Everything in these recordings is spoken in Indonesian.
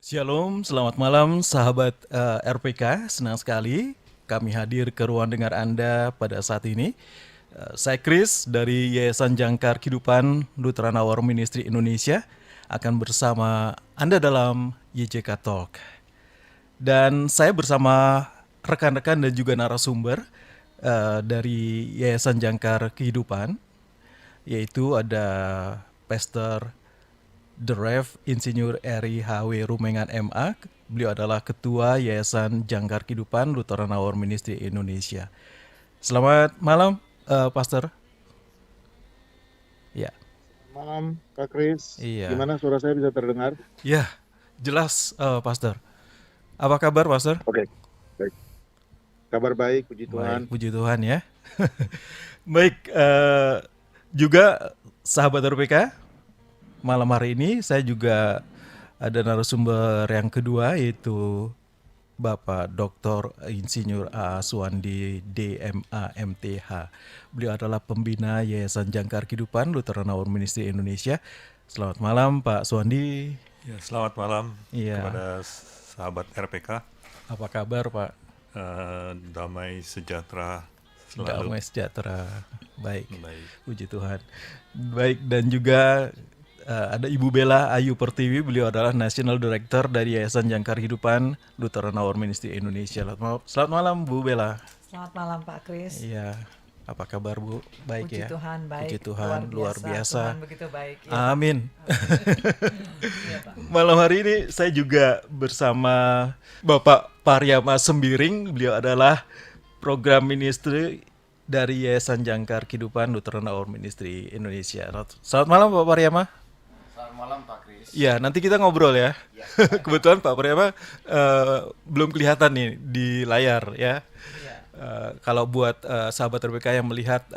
Shalom, selamat malam sahabat RPK. Senang sekali kami hadir ke ruang dengar Anda pada saat ini. Saya Chris dari Yayasan Jangkar Kehidupan Lutheran Hour Ministry Indonesia akan bersama Anda dalam YJK Talk. Dan saya bersama rekan-rekan dan juga narasumber dari Yayasan Jangkar Kehidupan, yaitu ada Pastor The Rev Insinyur Eri H.W. Rumengan MA. Beliau adalah Ketua Yayasan Jangkar Kehidupan Lutheran Hour Ministry Indonesia. Selamat malam, Pastor. Ya, Malam, Kak Kris. iya, Gimana suara saya bisa terdengar? ya, jelas, Pastor. Apa kabar, Pastor? Oke, baik. Kabar baik, puji Baik, Tuhan. puji Tuhan ya. Baik, juga sahabat RPK, malam hari ini saya juga ada narasumber yang kedua, yaitu Bapak Dr. Insinyur A. Suwandi DMA MTH. Beliau adalah pembina Yayasan Jangkar Kehidupan Lutheran Hour Ministry Indonesia. Selamat malam Pak Suwandi. Ya, selamat malam Iya, kepada sahabat RPK. apa kabar Pak? Damai sejahtera selalu. Damai sejahtera. Baik, Baik. puji Tuhan. Baik, dan juga ada Ibu Bella Ayu Pertiwi. Beliau adalah National Director dari Yayasan Jangkar Kehidupan Lutheran Hour Ministry Indonesia. Selamat malam Bu Bella. Selamat malam Pak Kris. Iya, apa kabar Bu? Baik Puji ya? Tuhan baik. Puji Tuhan, luar biasa. Tuhan begitu baik. Ya, Amin. iya, Pak. Malam hari ini saya juga bersama Bapak Pariama Sembiring. Beliau adalah program ministry dari Yayasan Jangkar Kehidupan Lutheran Hour Ministry Indonesia. Selamat malam Pak Pariama. Selamat malam Pak Kris. Ya, nanti kita ngobrol ya. Kebetulan Pak Pariama belum kelihatan nih di layar ya. Iya. Kalau buat sahabat RPK yang melihat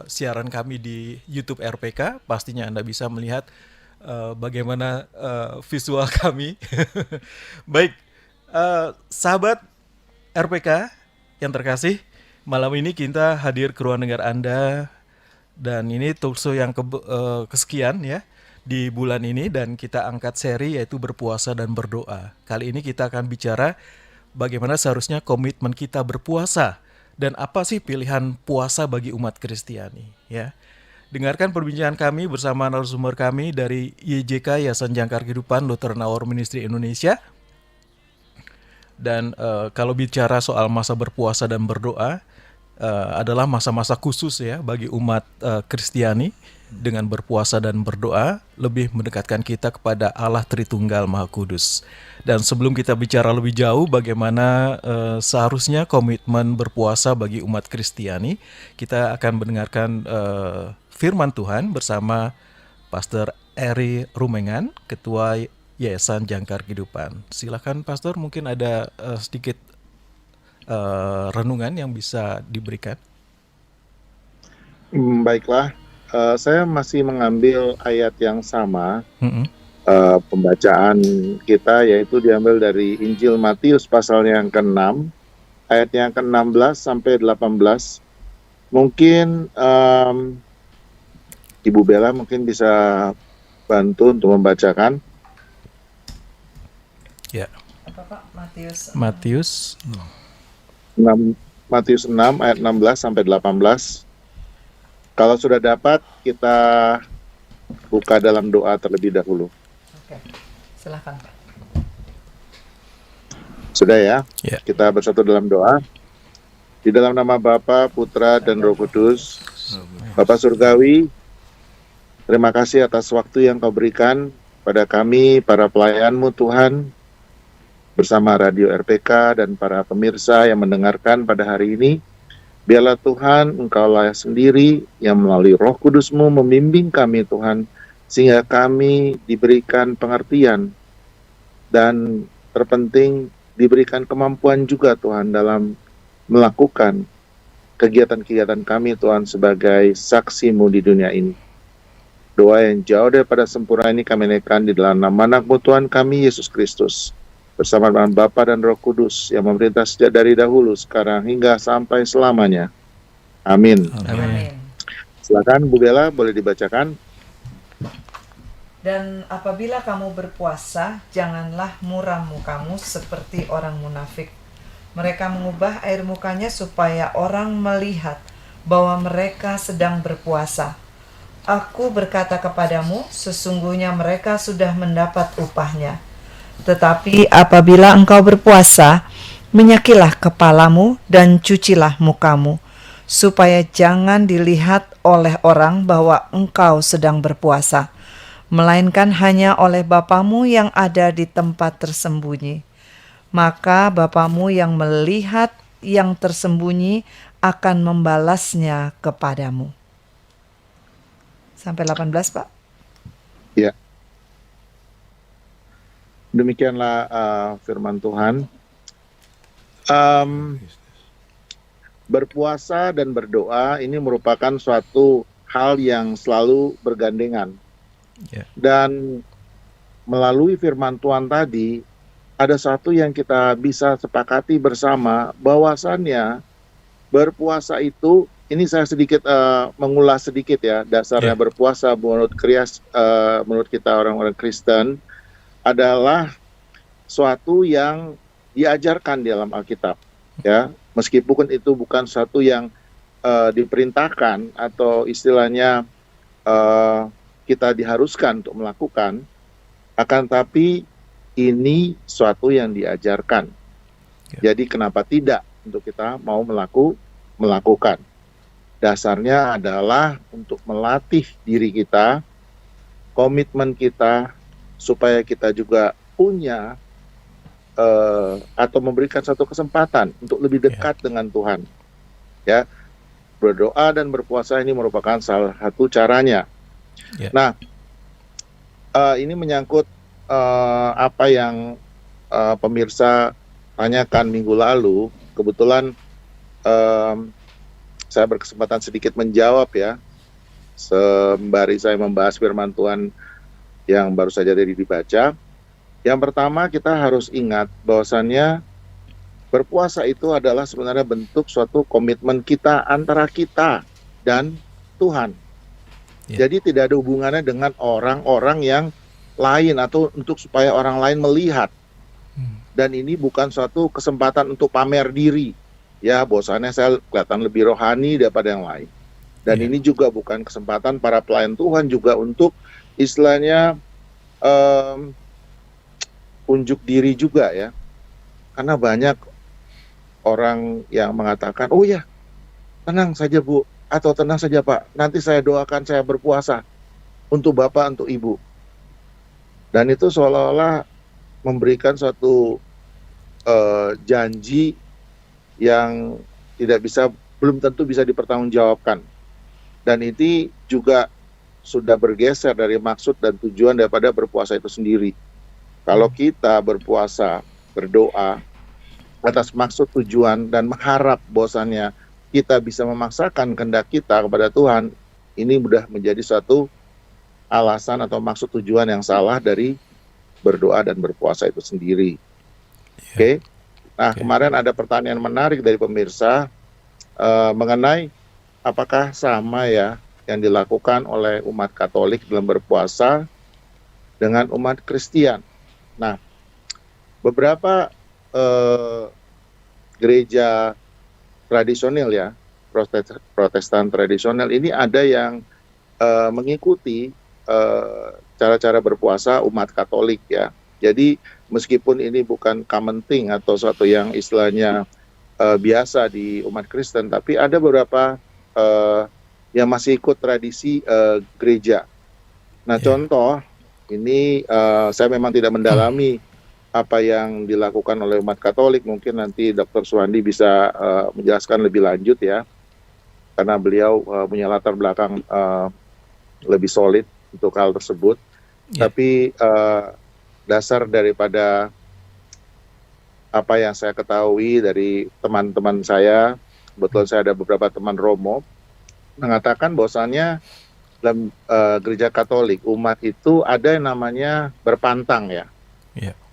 siaran kami di YouTube RPK, pastinya Anda bisa melihat bagaimana visual kami. Baik, sahabat RPK yang terkasih, malam ini kita hadir ke ruang dengar Anda, dan ini talkshow yang kesekian ya di bulan ini, dan kita angkat seri yaitu berpuasa dan berdoa. Kali ini kita akan bicara bagaimana seharusnya komitmen kita berpuasa dan apa sih pilihan puasa bagi umat Kristiani ya. Dengarkan perbincangan kami bersama narasumber kami dari YJK Yayasan Jangkar Kehidupan Lutheran Hour Ministry Indonesia. Dan kalau bicara soal masa berpuasa dan berdoa, adalah masa-masa khusus ya bagi umat Kristiani. Dengan berpuasa dan berdoa lebih mendekatkan kita kepada Allah Tritunggal Maha Kudus. Dan sebelum kita bicara lebih jauh bagaimana seharusnya komitmen berpuasa bagi umat Kristiani, kita akan mendengarkan firman Tuhan bersama Pastor Eri Rumengan, Ketua Yayasan Jangkar Kehidupan. Silakan Pastor, mungkin ada sedikit renungan yang bisa diberikan. Baiklah, saya masih mengambil ayat yang sama. Mm-mm. Pembacaan kita yaitu diambil dari Injil Matius pasal yang ke-6, ayat yang ke-16 sampai 18. Mungkin Ibu Bella mungkin bisa bantu untuk membacakan. Ya, Apa Pak? Matius. Matius 6, Matius 6 ayat 16 sampai 18. Kalau sudah dapat, kita buka dalam doa terlebih dahulu. Oke. Silahkan Pak. Sudah ya? Ya. Kita bersatu dalam doa. Di dalam nama Bapa, Putra, dan Roh Kudus. Bapa Surgawi, terima kasih atas waktu yang Kau berikan pada kami, para pelayan-Mu Tuhan, bersama Radio RPK dan para pemirsa yang mendengarkan pada hari ini. Biarlah Tuhan, Engkaulah sendiri yang melalui Roh Kudus-Mu membimbing kami Tuhan, sehingga kami diberikan pengertian dan terpenting diberikan kemampuan juga Tuhan dalam melakukan kegiatan-kegiatan kami Tuhan sebagai saksi-Mu di dunia ini. Doa yang jauh daripada sempurna ini kami naikkan di dalam nama Anak-Mu Tuhan kami, Yesus Kristus, bersama dengan Bapa dan Roh Kudus yang memerintah sejak dari dahulu, sekarang hingga sampai selamanya. Amin. Amin. Silakan Bu Bella, boleh dibacakan. Dan apabila kamu berpuasa, janganlah muram mukamu seperti orang munafik. Mereka mengubah air mukanya supaya orang melihat bahwa mereka sedang berpuasa. Aku berkata kepadamu, sesungguhnya mereka sudah mendapat upahnya. Tetapi apabila engkau berpuasa, menyakilah kepalamu dan cucilah mukamu, supaya jangan dilihat oleh orang bahwa engkau sedang berpuasa, melainkan hanya oleh Bapamu yang ada di tempat tersembunyi. Maka Bapamu yang melihat yang tersembunyi akan membalasnya kepadamu. Sampai 18, Pak. Ya, demikianlah firman Tuhan. Berpuasa dan berdoa ini merupakan suatu hal yang selalu bergandengan. Ya. Dan melalui firman Tuhan tadi, ada satu yang kita bisa sepakati bersama, bahwasannya berpuasa itu, ini saya sedikit mengulas sedikit ya, dasarnya Ya. berpuasa menurut kita orang-orang Kristen adalah suatu yang diajarkan di dalam Alkitab, ya, meskipun itu bukan suatu yang diperintahkan atau istilahnya kita diharuskan untuk melakukan, akan tapi ini suatu yang diajarkan. Ya. Jadi kenapa tidak untuk kita mau melakukan? Dasarnya adalah untuk melatih diri kita, komitmen kita, supaya kita juga punya atau memberikan satu kesempatan untuk lebih dekat dengan Tuhan. Ya, berdoa dan berpuasa ini merupakan salah satu caranya. Ya. Nah, ini menyangkut apa yang pemirsa tanyakan minggu lalu. Kebetulan saya berkesempatan sedikit menjawab ya, sembari saya membahas firman Tuhan yang baru saja tadi dibaca. Yang pertama, kita harus ingat bahwasannya berpuasa itu adalah sebenarnya bentuk suatu komitmen kita antara kita dan Tuhan. Ya. Jadi tidak ada hubungannya dengan orang-orang yang lain atau untuk supaya orang lain melihat. Dan ini bukan suatu kesempatan untuk pamer diri. Ya, bahwasannya saya kelihatan lebih rohani daripada yang lain. Dan Ya. ini juga bukan kesempatan para pelayan Tuhan juga untuk istilahnya unjuk diri juga ya. Karena banyak orang yang mengatakan, oh ya, tenang saja Bu, atau tenang saja Pak, nanti saya doakan saya berpuasa untuk Bapak, untuk Ibu. Dan itu seolah-olah memberikan suatu janji yang belum tentu bisa dipertanggungjawabkan. Dan ini juga sudah bergeser dari maksud dan tujuan daripada berpuasa itu sendiri. Kalau kita berpuasa, berdoa atas maksud tujuan dan mengharap bahwasannya kita bisa memaksakan kehendak kita kepada Tuhan, ini sudah menjadi suatu alasan atau maksud tujuan yang salah dari berdoa dan berpuasa itu sendiri. Oke. Nah, kemarin ada pertanyaan menarik dari pemirsa mengenai apakah sama ya yang dilakukan oleh umat Katolik dalam berpuasa dengan umat Kristen. Nah, beberapa gereja tradisional ya, Protestan tradisional ini ada yang mengikuti cara-cara berpuasa umat Katolik ya. Jadi meskipun ini bukan common thing atau suatu yang istilahnya biasa di umat Kristen, tapi ada beberapa yang masih ikut tradisi gereja. Nah, contoh ini saya memang tidak mendalami apa yang dilakukan oleh umat Katolik. Mungkin nanti Dr. Suwandi bisa menjelaskan lebih lanjut ya, karena beliau punya latar belakang lebih solid untuk hal tersebut. Tapi dasar daripada apa yang saya ketahui dari teman-teman saya, kebetulan saya ada beberapa teman Romo, mengatakan bahwasannya dalam gereja Katolik, umat itu ada yang namanya berpantang ya.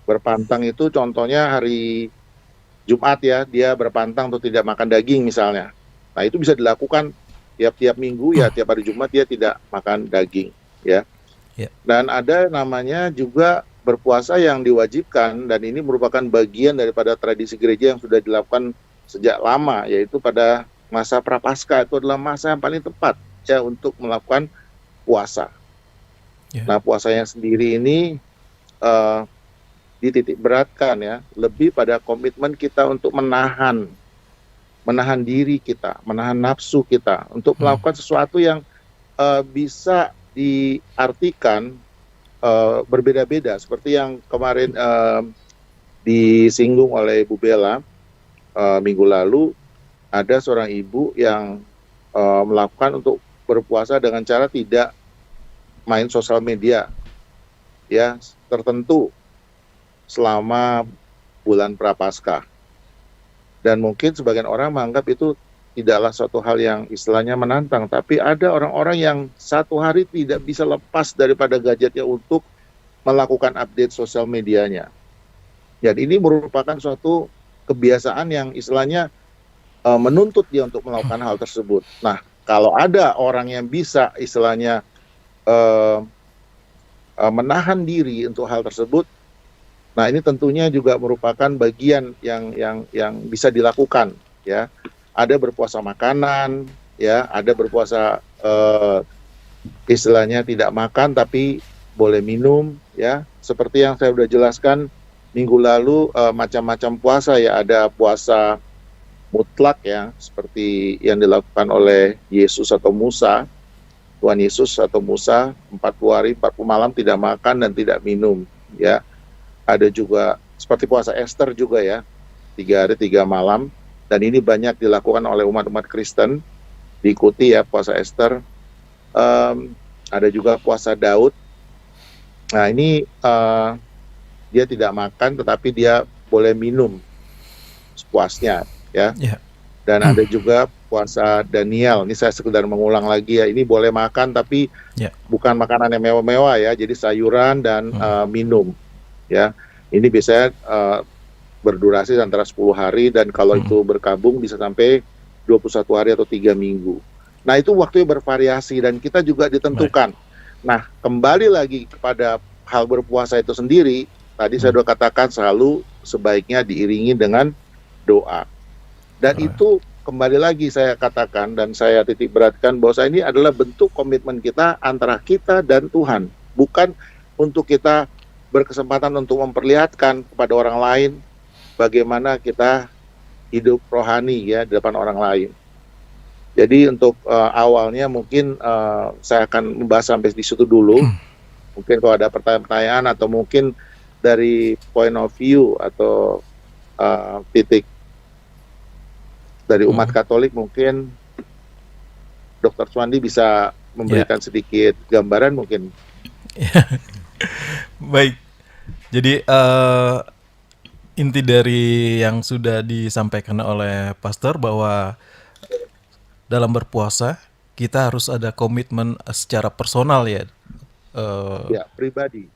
Berpantang itu contohnya hari Jumat ya, dia berpantang untuk tidak makan daging misalnya. Nah, itu bisa dilakukan tiap-tiap minggu ya, tiap hari Jumat dia tidak makan daging ya. Ya. Dan ada namanya juga berpuasa yang diwajibkan, dan ini merupakan bagian daripada tradisi gereja yang sudah dilakukan sejak lama, yaitu pada masa Prapaskah. Itu adalah masa yang paling tepat ya untuk melakukan puasa. Ya. Nah, puasanya sendiri ini eh, dititik beratkan ya, lebih pada komitmen kita untuk menahan diri kita, menahan nafsu kita untuk melakukan sesuatu yang bisa diartikan berbeda-beda, seperti yang kemarin disinggung oleh Bu Bella minggu lalu. Ada seorang ibu yang melakukan untuk berpuasa dengan cara tidak main sosial media ya tertentu selama bulan Prapaskah. Dan mungkin sebagian orang menganggap itu tidaklah suatu hal yang istilahnya menantang, tapi ada orang-orang yang satu hari tidak bisa lepas daripada gadgetnya untuk melakukan update sosial medianya. Dan ini merupakan suatu kebiasaan yang istilahnya menuntut dia untuk melakukan hal tersebut. Nah, kalau ada orang yang bisa istilahnya menahan diri untuk hal tersebut, nah ini tentunya juga merupakan bagian yang bisa dilakukan ya. Ada berpuasa makanan ya, ada berpuasa istilahnya tidak makan tapi boleh minum ya. Seperti yang saya sudah jelaskan minggu lalu, macam-macam puasa ya. Ada puasa mutlak ya, seperti yang dilakukan oleh Yesus atau Musa. Tuhan Yesus atau Musa 40 hari 40 malam tidak makan dan tidak minum ya. Ada juga seperti puasa Ester juga ya, 3 hari 3 malam, dan ini banyak dilakukan oleh umat-umat Kristen, diikuti ya puasa Ester. Ada juga puasa Daud. Nah ini dia tidak makan tetapi dia boleh minum sepuasnya ya. Dan ada juga puasa Daniel. Ini saya sekedar mengulang lagi ya. Ini boleh makan tapi bukan makanan yang mewah-mewah ya. Jadi sayuran dan minum ya. Ini biasanya berdurasi antara 10 hari dan kalau itu berkabung bisa sampai 21 hari atau 3 minggu. Nah itu waktunya bervariasi dan kita juga ditentukan. Nah kembali lagi kepada hal berpuasa itu sendiri. Tadi saya sudah katakan selalu sebaiknya diiringi dengan doa. Dan itu kembali lagi saya katakan dan saya titik beratkan bahwa ini adalah bentuk komitmen kita antara kita dan Tuhan. Bukan untuk kita berkesempatan untuk memperlihatkan kepada orang lain bagaimana kita hidup rohani ya di depan orang lain. Jadi untuk awalnya mungkin saya akan membahas sampai di situ dulu. Mungkin kalau ada pertanyaan atau mungkin dari point of view atau titik dari umat Katolik, mungkin Dr. Swandi bisa memberikan sedikit gambaran mungkin. Baik, jadi inti dari yang sudah disampaikan oleh Pastor bahwa dalam berpuasa kita harus ada komitmen secara personal ya. Ya, pribadi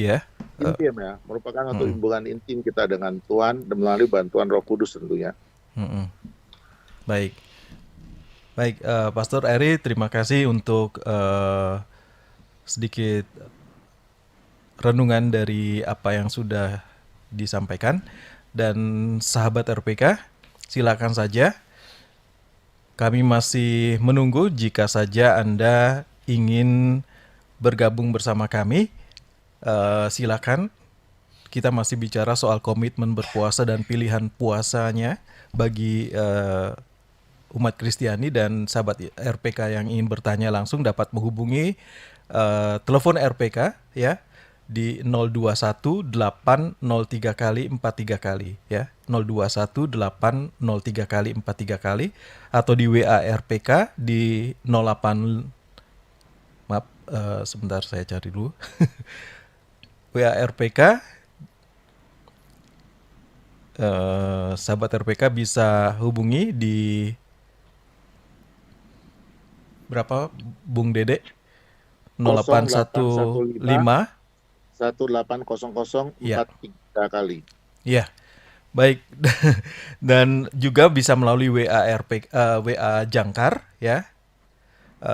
ya. Intim ya, merupakan satu hubungan intim kita dengan Tuhan dan melalui bantuan Roh Kudus tentunya. Baik, Pastor Eri, terima kasih untuk sedikit renungan dari apa yang sudah disampaikan. Dan sahabat RPK, silakan saja. Kami masih menunggu jika saja Anda ingin bergabung bersama kami. Silakan. Kita masih bicara soal komitmen berpuasa dan pilihan puasanya bagi umat Kristiani, dan sahabat RPK yang ingin bertanya langsung dapat menghubungi telepon RPK ya di 021803 kali 43 kali ya, 021803 kali 43 kali, atau di WA RPK di 08 sebentar saya cari dulu. WA RPK, sahabat RPK bisa hubungi di berapa Bung Dede? 0815 180043 kali. Ya, baik. Dan juga bisa melalui WA RPK, WA Jangkar ya.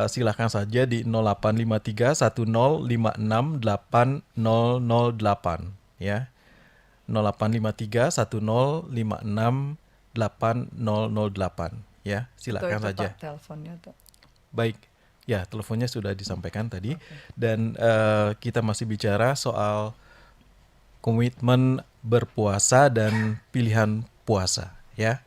Silahkan saja di 0853 1056 8008 ya. 0853 1056 8008 ya. Silakan Itu, saja. Pak, teleponnya tuh. Baik, ya teleponnya sudah disampaikan tadi. Dan kita masih bicara soal komitmen berpuasa dan pilihan puasa ya.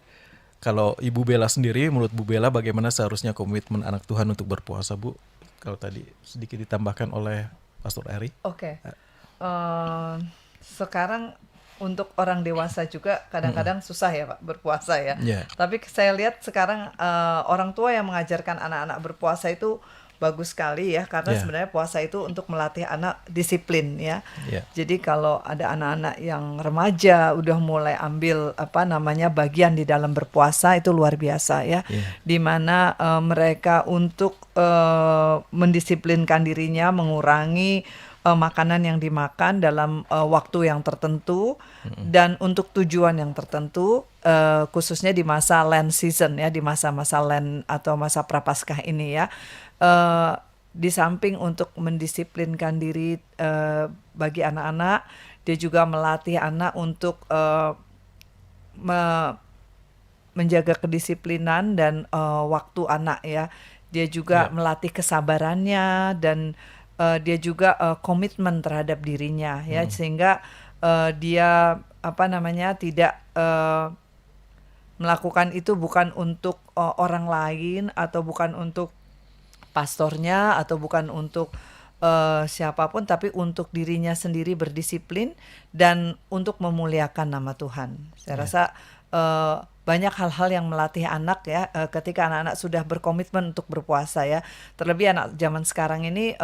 Kalau Ibu Bella sendiri, menurut Bu Bella bagaimana seharusnya komitmen anak Tuhan untuk berpuasa, Bu? Kalau tadi sedikit ditambahkan oleh Pastor Eri. Oke. Sekarang untuk orang dewasa juga kadang-kadang susah ya Pak berpuasa ya. Ya. Tapi saya lihat sekarang orang tua yang mengajarkan anak-anak berpuasa itu bagus sekali ya, karena Ya. sebenarnya puasa itu untuk melatih anak disiplin ya. Ya. Jadi kalau ada anak-anak yang remaja udah mulai ambil bagian di dalam berpuasa, itu luar biasa ya. Ya. Di mana mereka untuk mendisiplinkan dirinya, mengurangi makanan yang dimakan dalam waktu yang tertentu dan untuk tujuan yang tertentu, khususnya di masa Lent season ya, di masa-masa Lent atau masa Prapaskah ini ya. Di samping untuk mendisiplinkan diri bagi anak-anak, dia juga melatih anak untuk menjaga kedisiplinan dan waktu anak ya. Dia juga melatih kesabarannya dan dia juga komitmen terhadap dirinya ya, sehingga dia tidak melakukan itu bukan untuk orang lain atau bukan untuk pastornya atau bukan untuk siapapun, tapi untuk dirinya sendiri berdisiplin dan untuk memuliakan nama Tuhan. Saya rasa banyak hal-hal yang melatih anak ya, ketika anak-anak sudah berkomitmen untuk berpuasa ya. Terlebih anak zaman sekarang ini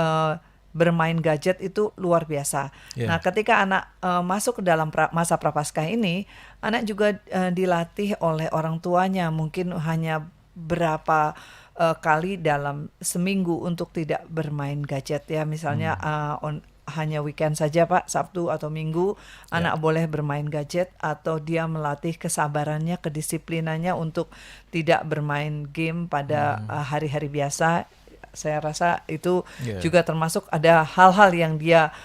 bermain gadget itu luar biasa. Yeah. Nah, ketika anak masuk ke dalam masa Prapaskah ini, anak juga dilatih oleh orang tuanya, mungkin hanya berapa kali dalam seminggu untuk tidak bermain gadget ya. Misalnya hanya weekend saja Pak, Sabtu atau Minggu anak boleh bermain gadget, atau dia melatih kesabarannya, kedisiplinannya untuk tidak bermain game pada hari-hari biasa. Saya rasa itu juga termasuk ada hal-hal yang dia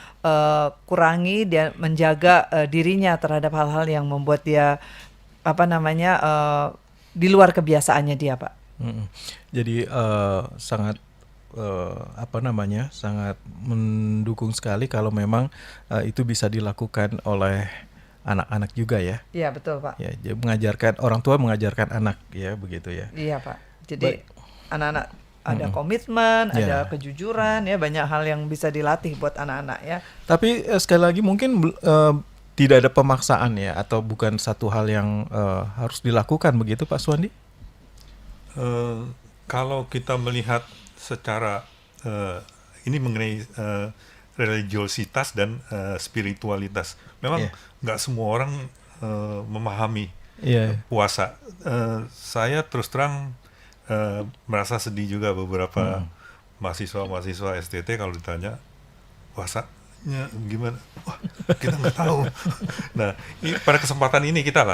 kurangi, dia menjaga dirinya terhadap hal-hal yang membuat dia di luar kebiasaannya dia Pak. Jadi sangat sangat mendukung sekali kalau memang itu bisa dilakukan oleh anak-anak juga ya. Iya betul Pak. Ya, jadi orang tua mengajarkan anak ya, begitu ya. Iya Pak. Jadi anak-anak ada komitmen, ada kejujuran ya, banyak hal yang bisa dilatih buat anak-anak ya. Tapi sekali lagi mungkin tidak ada pemaksaan ya, atau bukan satu hal yang harus dilakukan, begitu Pak Suwandi? Kalau kita melihat secara ini mengenai religiositas dan spiritualitas, memang nggak semua orang memahami puasa. Saya terus terang merasa sedih juga beberapa mahasiswa STT kalau ditanya puasanya gimana, wah kita nggak tahu. Nah, pada kesempatan ini kita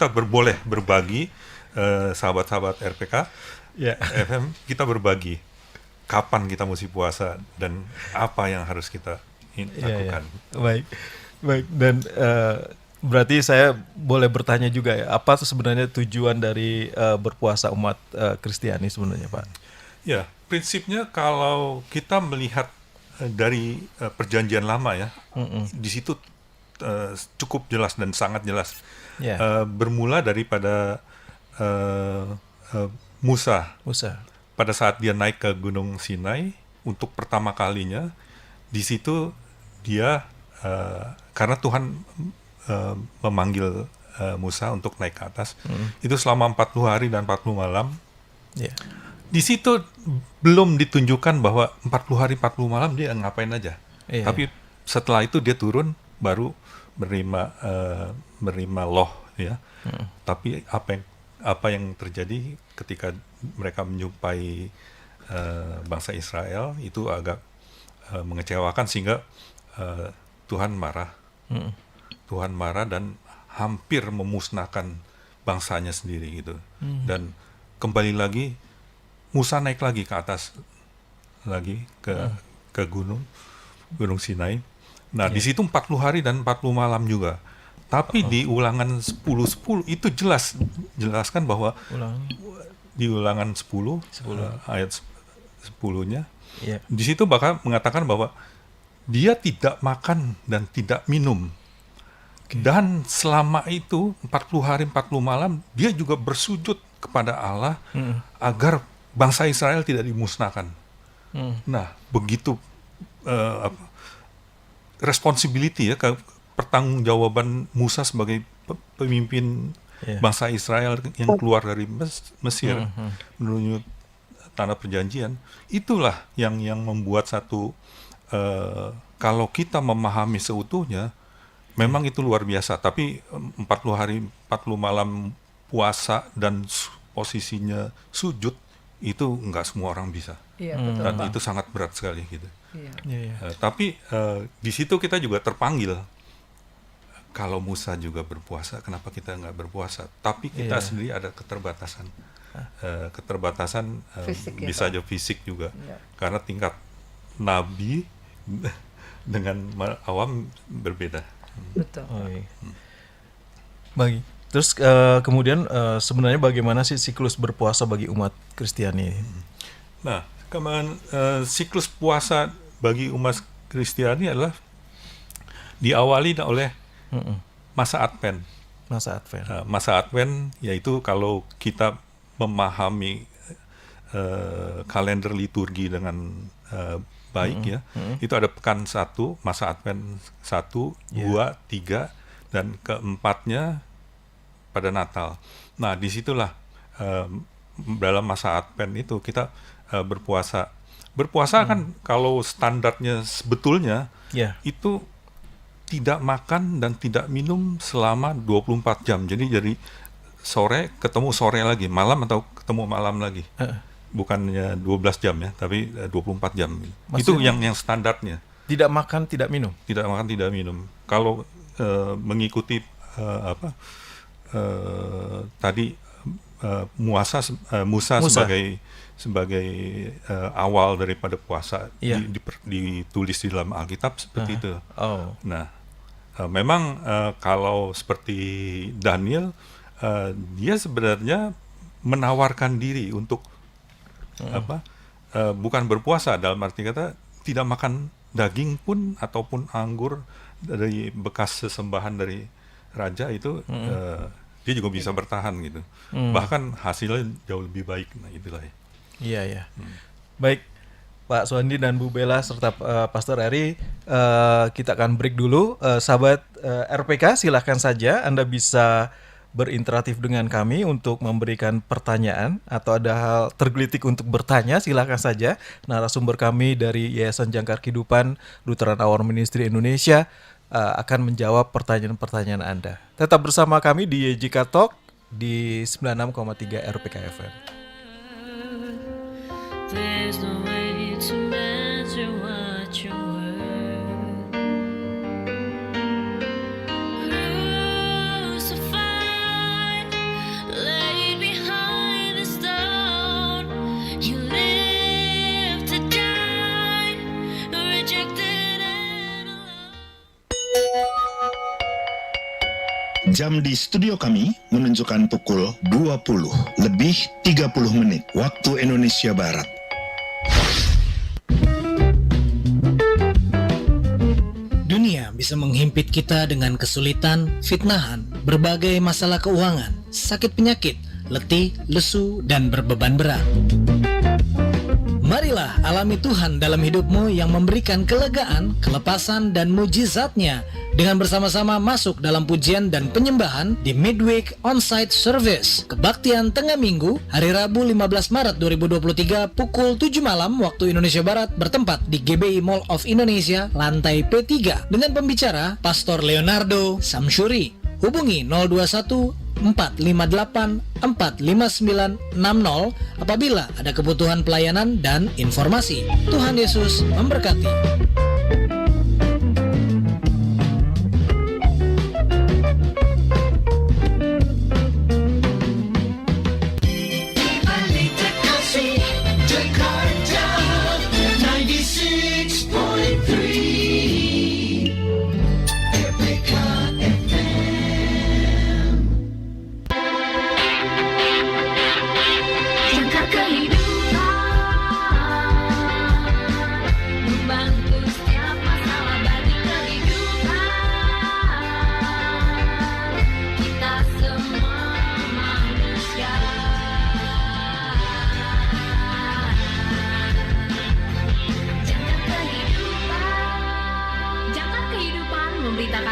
boleh berbagi, sahabat-sahabat RPK FM, kita berbagi kapan kita mesti puasa dan apa yang harus kita lakukan. Baik. Dan berarti saya boleh bertanya juga ya, apa sebenarnya tujuan dari berpuasa umat Kristiani sebenarnya Pak? Ya, prinsipnya kalau kita melihat dari perjanjian lama ya, di situ cukup jelas dan sangat jelas. Bermula daripada Musa. Pada saat dia naik ke Gunung Sinai untuk pertama kalinya, di situ dia karena Tuhan memanggil Musa untuk naik ke atas, itu selama 40 hari dan 40 malam. Di situ belum ditunjukkan bahwa 40 hari 40 malam dia ngapain aja. Tapi setelah itu dia turun baru menerima loh ya. Tapi apa yang terjadi ketika mereka menjumpai bangsa Israel itu agak mengecewakan, sehingga Tuhan marah. Tuhan marah dan hampir memusnahkan bangsanya sendiri gitu. Dan kembali lagi Musa naik lagi ke atas lagi ke Gunung Sinai. Nah, di situ 40 hari dan 40 malam juga. Tapi di Ulangan 10:10 itu jelaskan bahwa Ulangi. di Ulangan 10 ayat 10-nya Iya. di situ bakal mengatakan bahwa dia tidak makan dan tidak minum. Dan selama itu 40 hari 40 malam dia juga bersujud kepada Allah agar bangsa Israel tidak dimusnahkan. Nah, begitu responsibility ya, pertanggungjawaban Musa sebagai pemimpin bangsa Israel yang keluar dari Mesir menuju tanah perjanjian, itulah yang membuat satu kalau kita memahami seutuhnya memang itu luar biasa. Tapi 40 hari 40 malam puasa dan posisinya sujud itu nggak semua orang bisa. Iya, betul, Dan Pak. itu sangat berat sekali gitu. Iya. Iya. Tapi di situ kita juga terpanggil. Kalau Musa juga berpuasa, kenapa kita nggak berpuasa? Tapi kita sendiri ada keterbatasan. Keterbatasan Fisik ya, bisa Pak. aja fisik juga. Iya. Karena tingkat nabi dengan awam berbeda. Betul. Oh, iya. Terus kemudian sebenarnya bagaimana sih siklus berpuasa bagi umat Kristiani ini? Nah, siklus puasa bagi umat Kristiani adalah diawali oleh masa Advent. Masa Advent. Masa Advent yaitu kalau kita memahami kalender liturgi dengan baik ya, itu ada pekan 1, masa Advent 1, 2, 3, dan keempatnya pada Natal. Nah, disitulah dalam masa Advent itu kita berpuasa. Berpuasa kan kalau standarnya sebetulnya itu tidak makan dan tidak minum selama 24 jam. Jadi dari sore ketemu sore lagi, malam atau ketemu malam lagi. Bukannya 12 jam ya, tapi 24 jam. Itu yang standarnya. Tidak makan, tidak minum. Tidak makan, tidak minum. Kalau mengikuti tadi Musa sebagai awal daripada puasa ditulis di dalam Alkitab seperti itu. Nah, memang kalau seperti Daniel, dia sebenarnya menawarkan diri untuk bukan berpuasa, dalam arti kata tidak makan daging pun ataupun anggur dari bekas sesembahan dari raja itu, dia juga bisa bertahan gitu. Bahkan hasilnya jauh lebih baik. Nah, itulah ya. Iya. Baik, Pak Suwandi dan Bu Bella serta Pastor Eri, kita akan break dulu. Sahabat RPK, silahkan saja Anda bisa berinteraksi dengan kami untuk memberikan pertanyaan atau ada hal tergelitik untuk bertanya, silahkan saja. Narasumber kami dari Yayasan Jangkar Kehidupan Lutheran Hour Ministry Indonesia akan menjawab pertanyaan-pertanyaan Anda. Tetap bersama kami di YJK Talk di 96,3 RPK FM. There's no way to measure what you're worth. Crucified, laid behind the stone, you live to die, rejected and alone. Jam di studio kami menunjukkan pukul 20:30 waktu Indonesia Barat. Dunia bisa menghimpit kita dengan kesulitan, fitnahan, berbagai masalah keuangan, sakit penyakit, letih, lesu, dan berbeban berat. Marilah alami Tuhan dalam hidupmu yang memberikan kelegaan, kelepasan, dan mujizatnya dengan bersama-sama masuk dalam pujian dan penyembahan di Midweek Onsite Service Kebaktian Tengah Minggu hari Rabu 15 Maret 2023 pukul 7 malam waktu Indonesia Barat bertempat di GBI Mall of Indonesia lantai P3 dengan pembicara Pastor Leonardo Samsyuri. Hubungi 021 458 45960 apabila ada kebutuhan pelayanan dan informasi. Tuhan Yesus memberkati.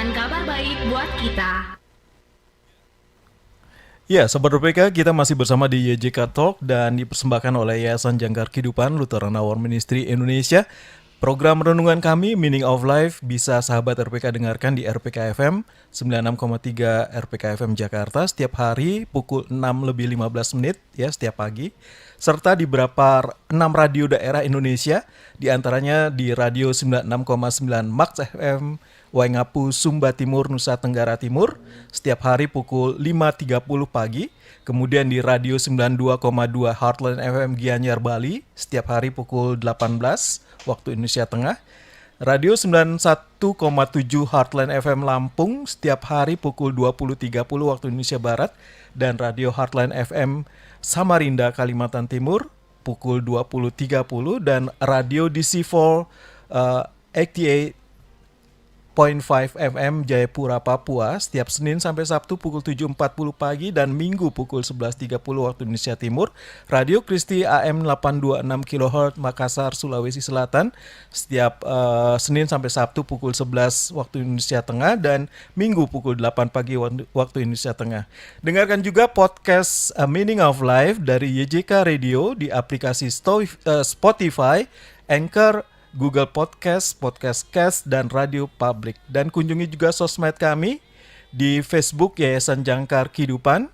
membawakan kabar baik buat kita. Ya, Sobat RPK, kita masih bersama di YJK Talk dan dipersembahkan oleh Yayasan Jangkar Kehidupan Lutheran Hour Ministry Indonesia. Program renungan kami, Meaning of Life, bisa sahabat RPK dengarkan di RPK FM 96,3 RPK FM Jakarta setiap hari pukul 6:15 ya setiap pagi. Serta di beberapa 6 radio daerah Indonesia, di antaranya di Radio 96,9 Max FM, Waingapu, Sumba Timur, Nusa Tenggara Timur, setiap hari pukul 5:30 pagi. Kemudian di Radio 92,2 Heartland FM Gianyar, Bali, setiap hari pukul 18 waktu Indonesia Tengah. Radio 91,7 Heartland FM Lampung, setiap hari pukul 20.30 waktu Indonesia Barat. Dan Radio Heartland FM Samarinda, Kalimantan Timur, pukul 20.30. Dan Radio DC4 88.5 FM Jayapura, Papua, setiap Senin sampai Sabtu pukul 7.40 pagi dan Minggu pukul 11.30 waktu Indonesia Timur. Radio Kristi AM 826 kHz Makassar, Sulawesi Selatan, setiap Senin sampai Sabtu pukul 11 waktu Indonesia Tengah dan Minggu pukul 8 pagi waktu Indonesia Tengah. Dengarkan juga podcast Meaning of Life dari YJK Radio di aplikasi Spotify, Anchor, Google Podcast, Podcast Cast, dan Radio Public. Dan kunjungi juga sosmed kami di Facebook Yayasan Jangkar Kehidupan,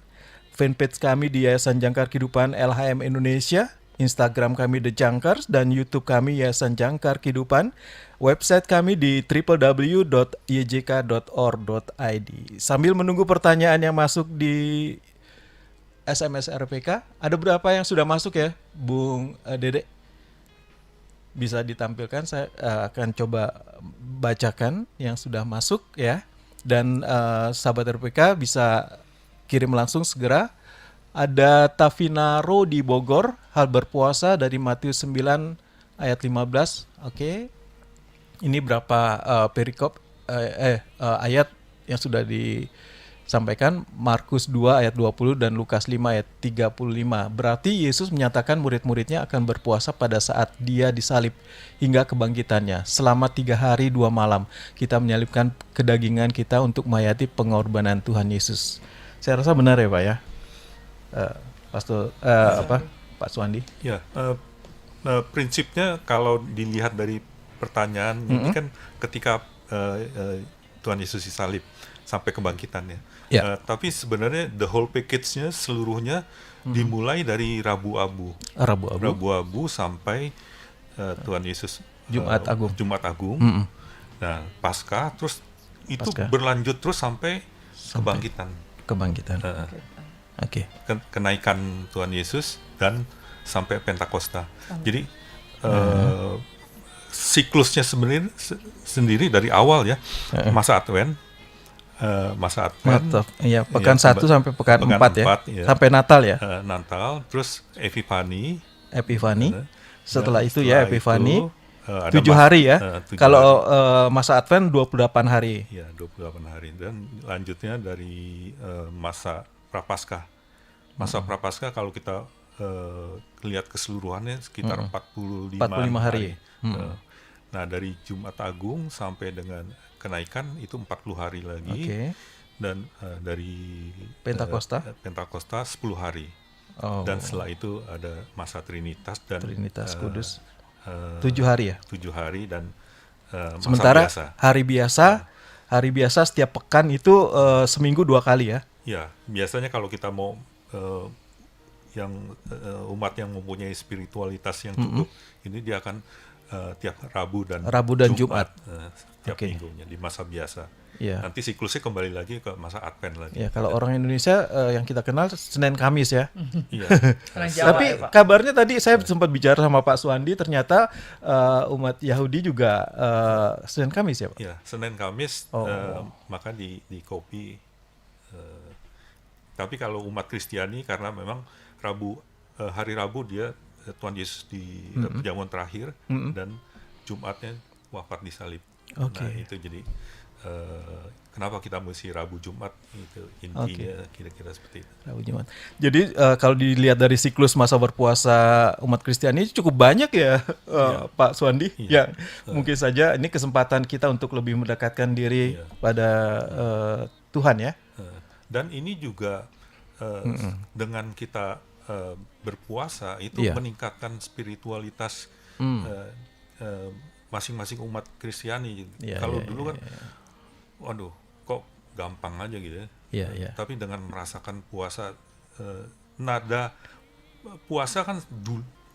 fanpage kami di Yayasan Jangkar Kehidupan LHM Indonesia, Instagram kami The Jangkars, dan YouTube kami Yayasan Jangkar Kehidupan. Website kami di www.yjk.org.id. Sambil menunggu pertanyaan yang masuk di SMS RPK, ada berapa yang sudah masuk ya, Bung Dede? Bisa ditampilkan, saya akan coba bacakan yang sudah masuk ya. Dan sahabat RPK bisa kirim langsung segera. Ada Tavinaro di Bogor, hal berpuasa dari Matius 9 ayat 15. Oke. Ini berapa perikop ayat yang sudah disampaikan? Markus 2 ayat 20 dan Lukas 5 ayat 35. Berarti Yesus menyatakan murid-muridnya akan berpuasa pada saat dia disalib hingga kebangkitannya. Selama 3 hari 2 malam kita menyalibkan kedagingan kita untuk menghayati pengorbanan Tuhan Yesus. Saya rasa benar ya Pak ya, Pak Suwandi? Ya, prinsipnya kalau dilihat dari pertanyaan ini kan ketika Tuhan Yesus disalib sampai kebangkitannya. Ya. Tapi sebenarnya the whole package-nya seluruhnya dimulai dari Rabu Abu sampai Tuhan Yesus Jumat Agung. Nah, Paskah terus itu berlanjut terus sampai kebangkitan. Oke. Kenaikan Tuhan Yesus dan sampai Pentakosta. Jadi siklusnya sebenarnya sendiri dari awal ya, masa Advent, pekan 1 sampai pekan 4 ya. Sampai Natal ya. Natal, terus Epifani. Setelah itu Epifani. 7 hari ya. Kalau masa Advent 28 hari. Ya, 28 hari. Dan lanjutnya dari masa Prapaskah. Masa Prapaskah kalau kita lihat keseluruhannya sekitar 45 hari. Nah, dari Jumat Agung sampai dengan kenaikan itu 40 hari lagi. Dan dari Pentakosta 10 hari. Dan setelah itu ada masa Trinitas dan Kudus 7 hari ya. 7 hari dan masa sementara biasa. Hari biasa setiap pekan itu seminggu 2 kali ya. Ya, biasanya kalau kita mau yang umat yang mempunyai spiritualitas yang cukup, ini dia akan tiap Rabu dan Jumat tiap minggunya di masa biasa. Ya. Nanti siklusnya kembali lagi ke masa Advent lagi. Ya, kalau orang Indonesia yang kita kenal Senin Kamis ya. Iya. Tapi kabarnya tadi saya sempat bicara sama Pak Suwandi, ternyata umat Yahudi juga Senin Kamis ya Pak? Iya, Senin Kamis maka di copy. Tapi kalau umat Kristiani karena memang hari Rabu dia Tuhan Yesus di perjamuan terakhir dan Jumatnya wafat di salib. Oke. Nah itu jadi kenapa kita mesti Rabu Jumat itu intinya kira-kira seperti itu. Rabu Jumat. Jadi kalau dilihat dari siklus masa berpuasa umat Kristiani cukup banyak ya, Pak Suwandi. Iya. Ya, mungkin saja ini kesempatan kita untuk lebih mendekatkan diri pada Tuhan ya. Dan ini juga dengan kita berpuasa itu Iya. meningkatkan spiritualitas masing-masing umat Kristiani. Iya, Kalau iya, dulu kan, waduh, kok gampang aja gitu ya. Iya, iya. Tapi dengan merasakan puasa, nada puasa kan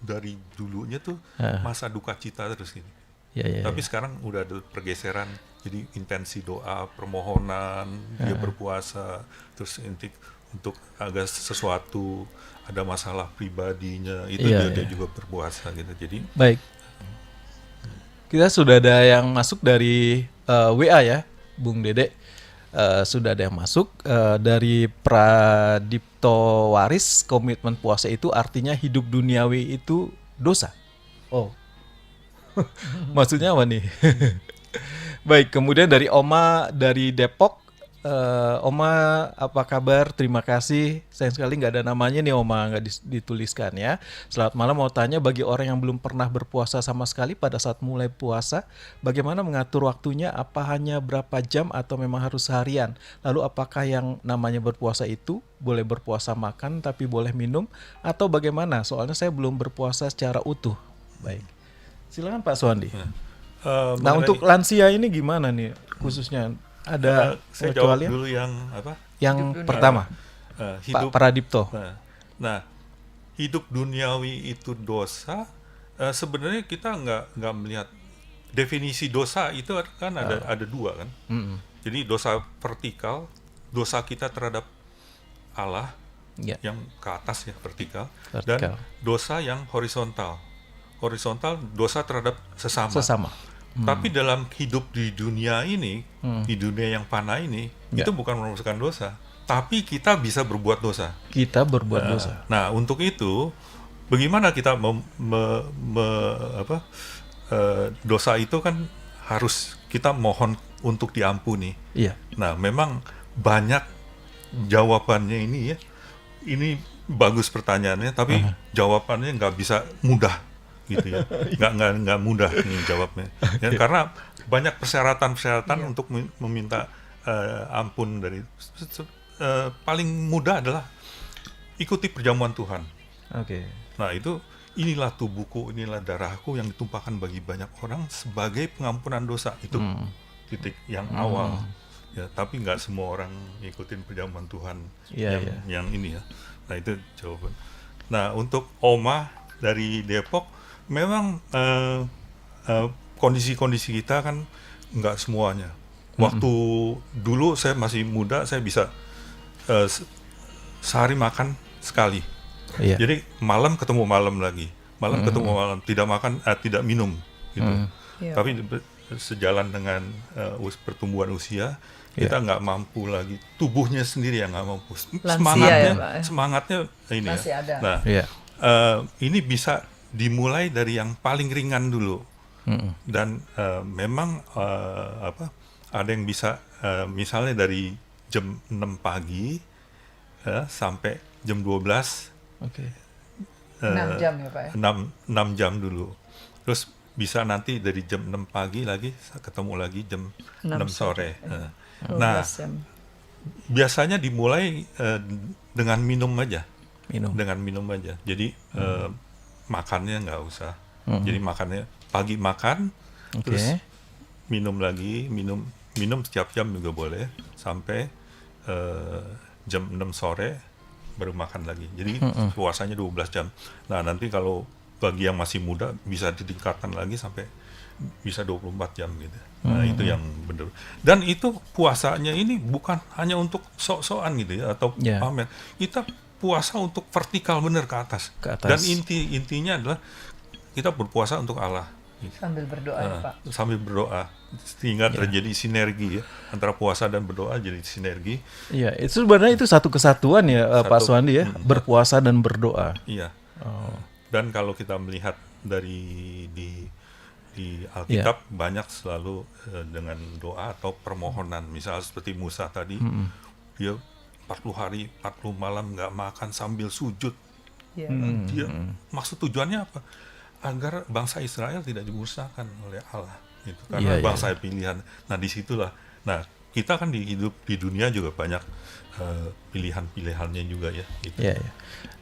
dari dulunya tuh masa duka cita terus gitu. Iya, iya. Tapi sekarang udah ada pergeseran, jadi intensi doa, permohonan, dia berpuasa, terus untuk agar sesuatu, ada masalah pribadinya, itu dia juga berpuasa gitu. Jadi Baik. Kita sudah ada yang masuk dari WA ya, Bung Dede. Sudah ada yang masuk dari Pradipto Waris. Komitmen puasa itu artinya hidup duniawi itu dosa. Oh, maksudnya apa nih? Baik, kemudian dari Oma dari Depok. Oma, apa kabar? Terima kasih. Sayang sekali nggak ada namanya nih Oma, nggak dituliskan ya. Selamat malam, mau tanya bagi orang yang belum pernah berpuasa sama sekali pada saat mulai puasa, bagaimana mengatur waktunya? Apa hanya berapa jam atau memang harus seharian? Lalu apakah yang namanya berpuasa itu boleh berpuasa makan tapi boleh minum atau bagaimana? Soalnya saya belum berpuasa secara utuh. Baik, silakan Pak Suwandi. Nah, untuk lansia ini gimana nih khususnya? Ada saya jawab pengecualian? dulu yang apa? Yang pertama, Pak Pradipto. Nah, hidup duniawi itu dosa. Sebenarnya kita nggak melihat definisi dosa itu kan ada dua kan. Jadi dosa vertikal, dosa kita terhadap Allah yang ke atas ya vertikal, dan dosa yang horizontal. Horizontal dosa terhadap sesama. Tapi dalam hidup di dunia ini, di dunia yang fana ini, itu bukan merupakan dosa, tapi kita bisa berbuat dosa. Kita berbuat dosa. Nah, untuk itu, bagaimana kita dosa itu kan harus kita mohon untuk diampuni. Iya. Nah, memang banyak jawabannya ini ya. Ini bagus pertanyaannya, tapi jawabannya nggak bisa mudah. Gitu ya, nggak mudah nih jawabnya ya, karena banyak persyaratan untuk meminta ampun dari paling mudah adalah ikuti perjamuan Tuhan. Nah itu, inilah tubuhku, inilah darahku yang ditumpahkan bagi banyak orang sebagai pengampunan dosa. Itu titik yang awal ya, tapi nggak semua orang ikutin perjamuan Tuhan yang ini ya. Nah itu jawaban. Nah untuk Oma dari Depok, memang kondisi-kondisi kita kan nggak semuanya. Waktu dulu saya masih muda, saya bisa sehari makan sekali. Jadi malam ketemu malam lagi, malam ketemu malam, tidak makan, tidak minum gitu. Tapi sejalan dengan pertumbuhan usia, kita nggak mampu lagi, tubuhnya sendiri yang nggak mampu. Semangatnya ini masih ya. ada. Nah, ini bisa dimulai dari yang paling ringan dulu, dan memang ada yang bisa misalnya dari jam 6 pagi sampai jam 12, 6 jam ya Pak ya? 6 jam dulu, terus bisa nanti dari jam 6 pagi lagi ketemu lagi jam 6 sore. Nah, biasanya dimulai dengan minum aja. Jadi makannya nggak usah. Jadi makannya pagi makan, terus minum lagi, minum setiap jam juga boleh sampai jam 6 sore baru makan lagi. Jadi puasanya 12 jam. Nah, nanti kalau bagi yang masih muda bisa ditingkatkan lagi sampai bisa 24 jam gitu. Nah, itu yang benar. Dan itu puasanya ini bukan hanya untuk sok-sokan gitu ya atau pamer. Kita puasa untuk vertikal benar ke atas. Dan intinya adalah kita berpuasa untuk Allah. Sambil berdoa ya Pak. Sambil berdoa, sehingga terjadi sinergi ya, antara puasa dan berdoa jadi sinergi. Iya, itu sebenarnya itu satu kesatuan ya Pak Suwandi ya, berpuasa dan berdoa. Iya. Dan kalau kita melihat dari di di Alkitab banyak selalu dengan doa atau permohonan. Misalnya seperti Musa tadi, dia 40 hari 40 malam nggak makan sambil sujud. Ya. Dia maksud tujuannya apa? Agar bangsa Israel tidak dimusnahkan oleh Allah, gitu. Karena bangsa pilihan. Nah, disitulah. Nah, kita kan hidup di dunia juga banyak pilihan-pilihannya juga ya. Gitu.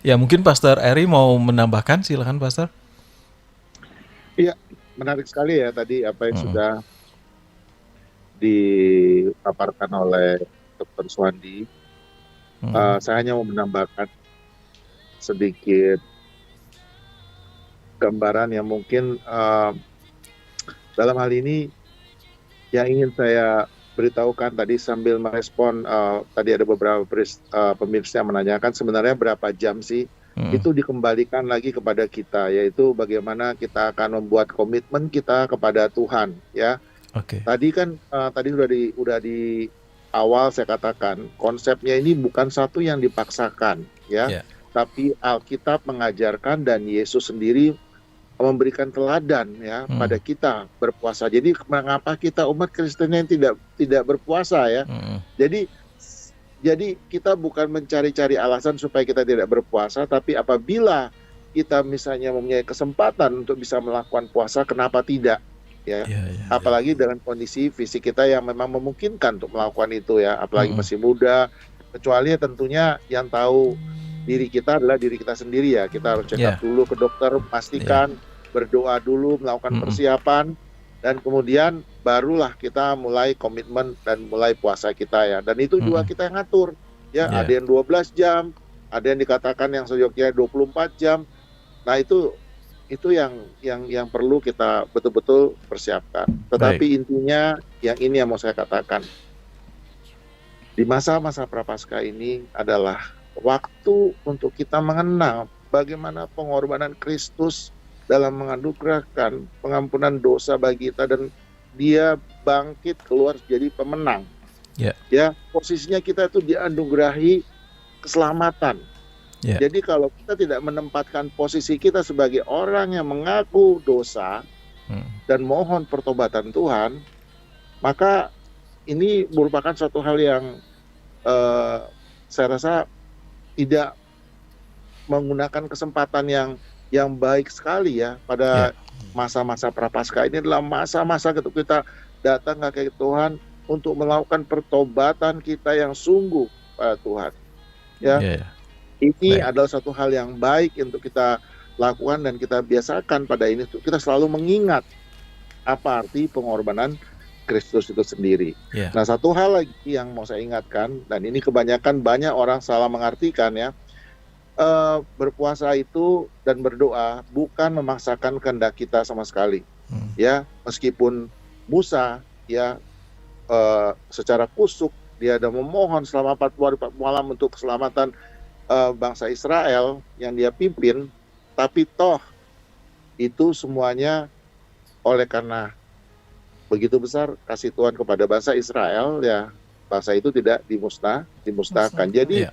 Ya, mungkin Pastor Eri mau menambahkan, silakan Pastor. Iya, menarik sekali ya tadi apa yang sudah dipaparkan oleh Dr. Suwandi. Saya hanya mau menambahkan sedikit gambaran yang mungkin dalam hal ini yang ingin saya beritahukan tadi sambil merespon tadi ada beberapa pemirsa yang menanyakan sebenarnya berapa jam sih itu dikembalikan lagi kepada kita, yaitu bagaimana kita akan membuat komitmen kita kepada Tuhan ya. Tadi kan tadi udah di awal saya katakan konsepnya ini bukan satu yang dipaksakan ya. Tapi Alkitab mengajarkan dan Yesus sendiri memberikan teladan ya pada kita berpuasa. Jadi mengapa kita umat Kristen yang tidak berpuasa ya? Jadi kita bukan mencari-cari alasan supaya kita tidak berpuasa, tapi apabila kita misalnya mempunyai kesempatan untuk bisa melakukan puasa, kenapa tidak? Ya, apalagi dengan kondisi fisik kita yang memang memungkinkan untuk melakukan itu ya, apalagi masih muda. Kecuali tentunya yang tahu diri kita adalah diri kita sendiri ya. Kita harus check up dulu ke dokter, pastikan berdoa dulu, melakukan persiapan, dan kemudian barulah kita mulai komitmen dan mulai puasa kita ya. Dan itu juga kita yang ngatur ya. Ada yang 12 jam, ada yang dikatakan yang sejoknya 24 jam. Nah itu yang perlu kita betul-betul persiapkan. Tetapi intinya yang ini yang mau saya katakan. Di masa-masa Prapaskah ini adalah waktu untuk kita mengenal bagaimana pengorbanan Kristus dalam menganugerahkan pengampunan dosa bagi kita, dan dia bangkit keluar jadi pemenang. Ya, posisinya kita itu dianugerahi keselamatan. Jadi kalau kita tidak menempatkan posisi kita sebagai orang yang mengaku dosa dan mohon pertobatan Tuhan, maka ini merupakan suatu hal yang saya rasa tidak menggunakan kesempatan yang baik sekali ya pada masa-masa Prapaskah. Ini adalah masa-masa ketika kita datang ke Tuhan untuk melakukan pertobatan kita yang sungguh pada Tuhan. Ya, ini adalah satu hal yang baik untuk kita lakukan dan kita biasakan pada ini. Kita selalu mengingat apa arti pengorbanan Kristus itu sendiri. Nah, satu hal lagi yang mau saya ingatkan, dan ini kebanyakan banyak orang salah mengartikan ya. Berpuasa itu dan berdoa bukan memaksakan kehendak kita sama sekali. Ya, meskipun Musa ya secara kusuk dia ada memohon selama 40 hari 40 malam untuk keselamatan bangsa Israel yang dia pimpin, tapi toh itu semuanya oleh karena begitu besar kasih Tuhan kepada bangsa Israel ya, bangsa itu tidak dimusnahkan. Jadi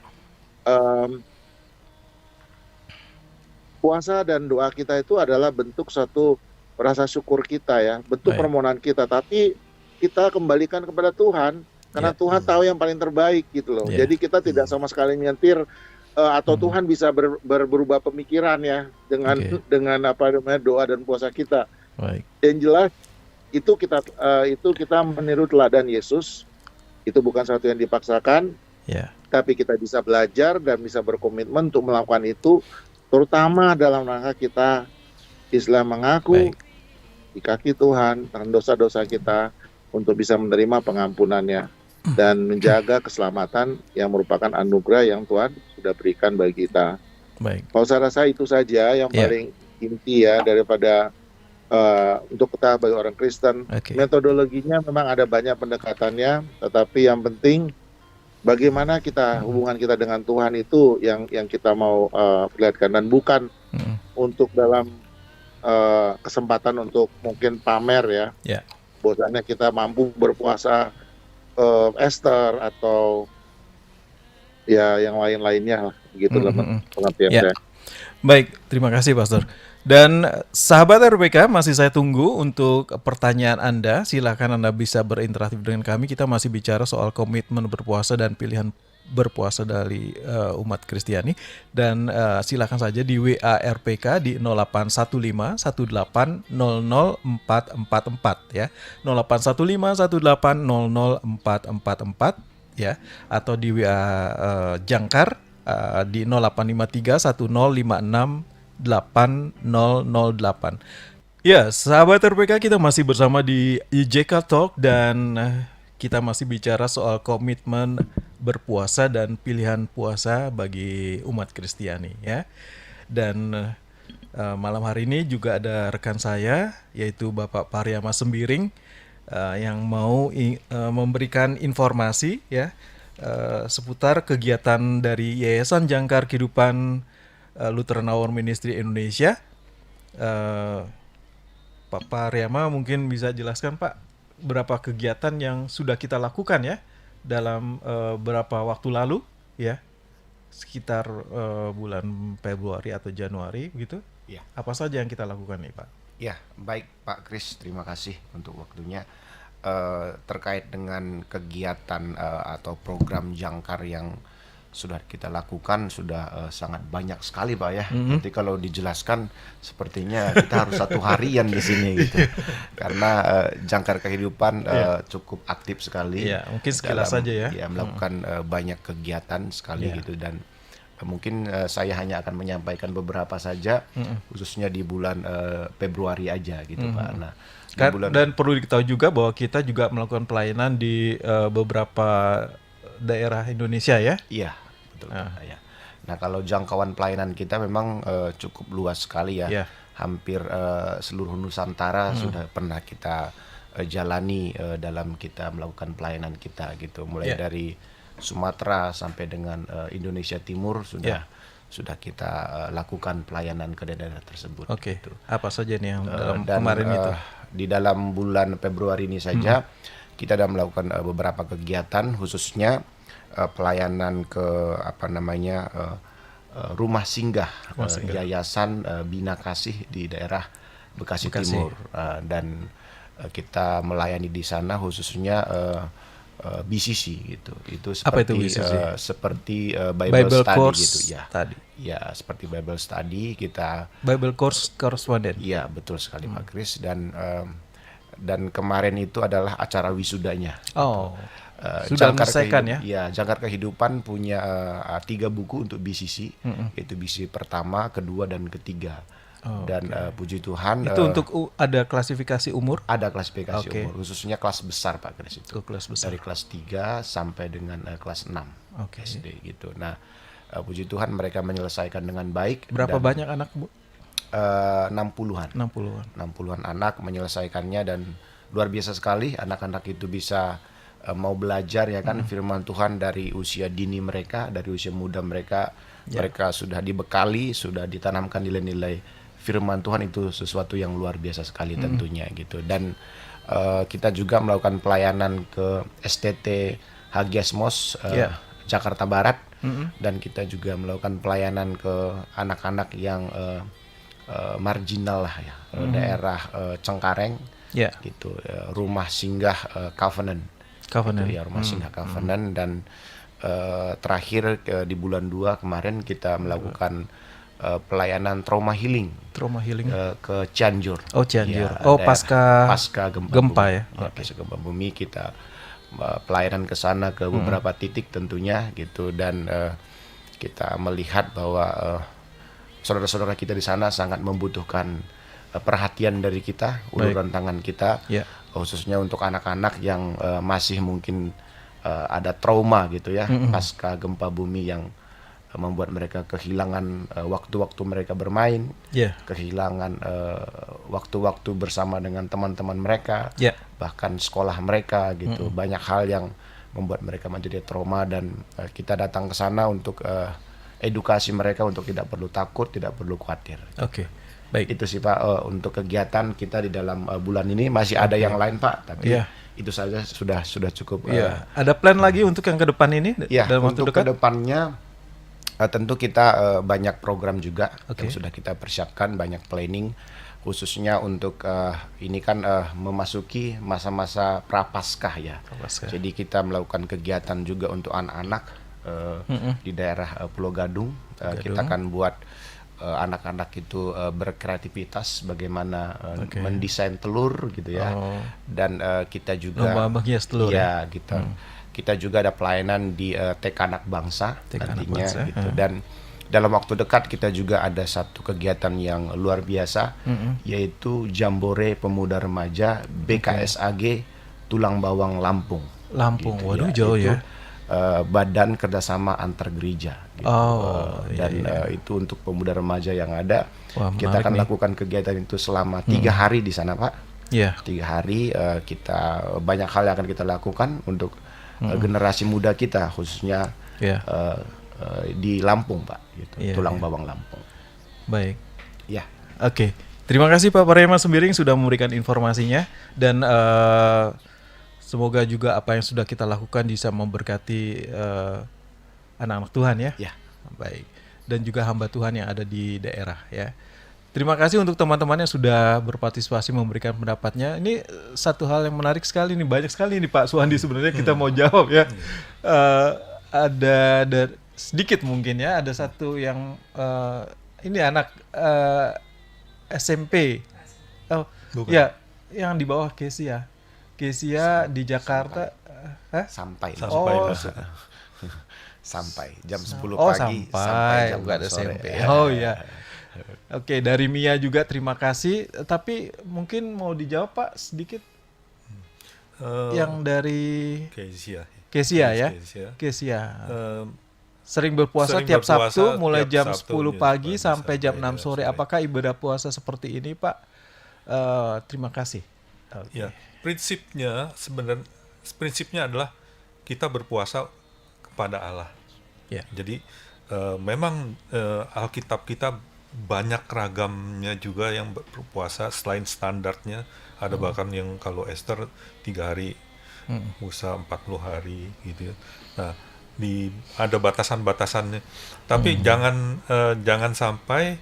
puasa dan doa kita itu adalah bentuk satu rasa syukur kita ya, bentuk permohonan kita, tapi kita kembalikan kepada Tuhan karena Tuhan tahu yang paling terbaik gitu loh. Jadi kita tidak sama sekali nyentir atau Tuhan bisa berubah pemikiran ya dengan apa namanya doa dan puasa kita. Yang jelas itu kita meniru teladan Yesus. Itu bukan sesuatu yang dipaksakan, tapi kita bisa belajar dan bisa berkomitmen untuk melakukan itu, terutama dalam rangka kita Islam mengaku di kaki Tuhan tentang dosa-dosa kita untuk bisa menerima pengampunannya dan menjaga keselamatan yang merupakan anugerah yang Tuhan sudah berikan bagi kita. Kalau saya rasa itu saja yang paling inti ya daripada untuk kita bagi orang Kristen. Metodologinya memang ada banyak pendekatannya, tetapi yang penting bagaimana kita hubungan kita dengan Tuhan itu yang kita mau perlihatkan, dan bukan untuk dalam kesempatan untuk mungkin pamer ya. Bahwasanya kita mampu berpuasa Esther atau ya yang lain-lainnya lah begitu dalam pengertian saya. Baik, terima kasih Pastor. Dan sahabat RPK, masih saya tunggu untuk pertanyaan Anda. Silakan Anda bisa berinteraktif dengan kami. Kita masih bicara soal komitmen berpuasa dan pilihan berpuasa dari umat Kristiani. Dan silakan saja di WA RPK di 0815 1800 444 ya. 0815 1800 444 ya, atau di WA Jangkar di 0853 1056 8008. Ya, sahabat RPK, kita masih bersama di IJK Talk dan kita masih bicara soal komitmen berpuasa dan pilihan puasa bagi umat Kristiani ya. Dan malam hari ini juga ada rekan saya yaitu Bapak Pariama Sembiring yang mau memberikan informasi ya seputar kegiatan dari Yayasan Jangkar Kehidupan Lutheran Hour Ministry Indonesia. Pak Pariama mungkin bisa jelaskan Pak berapa kegiatan yang sudah kita lakukan ya dalam beberapa waktu lalu ya, sekitar bulan Februari atau Januari begitu. Ya. Apa saja yang kita lakukan nih Pak? Ya, baik Pak Kris, terima kasih untuk waktunya. Terkait dengan kegiatan atau program Jangkar yang sudah kita lakukan sudah sangat banyak sekali Pak ya. Nanti kalau dijelaskan sepertinya kita harus satu harian di sini gitu. Karena Jangkar Kehidupan cukup aktif sekali. Ya, mungkin sekilas saja ya. Ya, melakukan banyak kegiatan sekali gitu, dan mungkin saya hanya akan menyampaikan beberapa saja khususnya di bulan Februari aja gitu Pak. Nah, dan perlu diketahui juga bahwa kita juga melakukan pelayanan di beberapa daerah Indonesia ya. Iya, betul. Ya. Nah, kalau jangkauan pelayanan kita memang cukup luas sekali ya. Hampir seluruh Nusantara sudah pernah kita jalani dalam kita melakukan pelayanan kita gitu. Mulai dari Sumatera sampai dengan Indonesia Timur sudah kita lakukan pelayanan ke daerah tersebut. Oke. Gitu. Apa saja nih yang dalam Dan kemarin itu? Di dalam bulan Februari ini saja kita sudah melakukan beberapa kegiatan, khususnya pelayanan ke rumah singgah, Yayasan Bina Kasih di daerah Bekasi. Timur, dan kita melayani di sana khususnya BCC gitu. Itu seperti apa itu BCC? Seperti Bible Study Course gitu ya. Study. Ya, seperti Bible Study kita. Bible Course Correspondent. Iya, betul sekali Pak Kris, dan kemarin itu adalah acara wisudanya. Oh. Sudah menyelesaikan ya? Ya, Jangkar Kehidupan punya 3 buku untuk BCC, yaitu BCC pertama, kedua, dan ketiga. Dan puji Tuhan. Itu untuk ada klasifikasi umur? Ada klasifikasi umur, khususnya kelas besar Pak Kris itu. Kelas besar. Dari kelas 3 sampai dengan kelas 6 SD gitu. Nah, puji Tuhan mereka menyelesaikan dengan baik. Berapa banyak anak Bu? 60-an. 60-an anak menyelesaikannya, dan luar biasa sekali anak-anak itu bisa mau belajar ya kan firman Tuhan dari usia dini mereka, dari usia muda mereka. Mereka sudah dibekali, sudah ditanamkan nilai-nilai firman Tuhan, itu sesuatu yang luar biasa sekali tentunya gitu. Dan kita juga melakukan pelayanan ke STT Hagiasmos Jakarta Barat, dan kita juga melakukan pelayanan ke anak-anak yang marginal lah ya, daerah Cengkareng gitu, rumah singgah Covenant. Gitu, ya, rumah singgah Covenant. Dan terakhir di bulan 2 kemarin kita melakukan pelayanan trauma healing ke Cianjur. Cianjur. Ya, pasca gempa ya. Pasca gempa bumi kita pelayanan ke sana ke beberapa titik tentunya gitu, dan kita melihat bahwa saudara-saudara kita di sana sangat membutuhkan perhatian dari kita, uluran tangan kita, khususnya untuk anak-anak yang masih mungkin ada trauma gitu ya, pasca gempa bumi yang membuat mereka kehilangan waktu-waktu mereka bermain, kehilangan waktu-waktu bersama dengan teman-teman mereka, bahkan sekolah mereka gitu. Banyak hal yang membuat mereka menjadi trauma, dan kita datang ke sana untuk edukasi mereka untuk tidak perlu takut, tidak perlu khawatir. Oke. Baik. Itu sih Pak untuk kegiatan kita di dalam bulan ini. Masih ada yang lain Pak, tapi itu saja sudah cukup. Ada plan lagi untuk yang ke depan ini dalam waktu untuk dekat? ke depannya Tentu kita banyak program juga Oke. yang sudah kita persiapkan, banyak planning khususnya untuk ini kan memasuki masa-masa prapaskah ya. Prapaskah. Jadi kita melakukan kegiatan juga untuk anak-anak di daerah Pulau Gadung. Kita akan buat anak-anak itu berkreativitas bagaimana mendesain telur gitu ya. Dan kita juga Lomba menghias telur ya gitu. Kita juga ada pelayanan di TK Anak Bangsa TK Anak nantinya Bangsa, gitu. Dan dalam waktu dekat kita juga ada satu kegiatan yang luar biasa yaitu Jambore Pemuda Remaja BKSAG Tulang Bawang Lampung. Lampung. Gitu Waduh, jauh Itu, ya. Badan Kerjasama Antar Gereja gitu. Dan itu untuk pemuda remaja yang ada. Wah, Kita menarik akan nih. lakukan kegiatan itu selama 3 hari di sana, Pak. Iya. 3 hari kita banyak hal yang akan kita lakukan untuk generasi muda kita khususnya Iya. di Lampung, Pak, gitu. Iya, Tulang iya. Bawang Lampung. Baik. Ya. Oke. Terima kasih Pak Parema Sembiring sudah memberikan informasinya, dan semoga juga apa yang sudah kita lakukan bisa memberkati anak-anak Tuhan ya. Ya. Baik. Dan juga hamba Tuhan yang ada di daerah ya. Terima kasih untuk teman-teman yang sudah berpartisipasi memberikan pendapatnya. Ini satu hal yang menarik sekali nih, banyak sekali nih Pak Suhandi sebenarnya kita mau jawab ya. Ada sedikit mungkin ya, ada satu yang ini anak SMP. Oh, Bukan. ya, yang di bawah Kesia. Kesia di Jakarta. Hah? Sampai. Sampai Oh, lah. Sampai jam 10 Oh, pagi sampai jam bukan 6 sore. SMP. Oh iya. Oke, dari Mia juga terima kasih. Tapi mungkin mau dijawab Pak sedikit yang dari Kesia ya. Kesia. Sering berpuasa Sering tiap berpuasa Sabtu mulai tiap jam Sabtu, 10 ya, pagi pagi sampai jam sampai 6 jam sore. sore. Apakah ibadah puasa seperti ini, Pak? Terima kasih. Oke. Ya, prinsipnya adalah kita berpuasa kepada Allah. Ya. Jadi memang Alkitab kita banyak ragamnya juga yang berpuasa selain standarnya. Ada bahkan yang kalau Esther 3 hari, Musa 40 hari gitu ya. Nah, ada batasan-batasannya. Tapi jangan sampai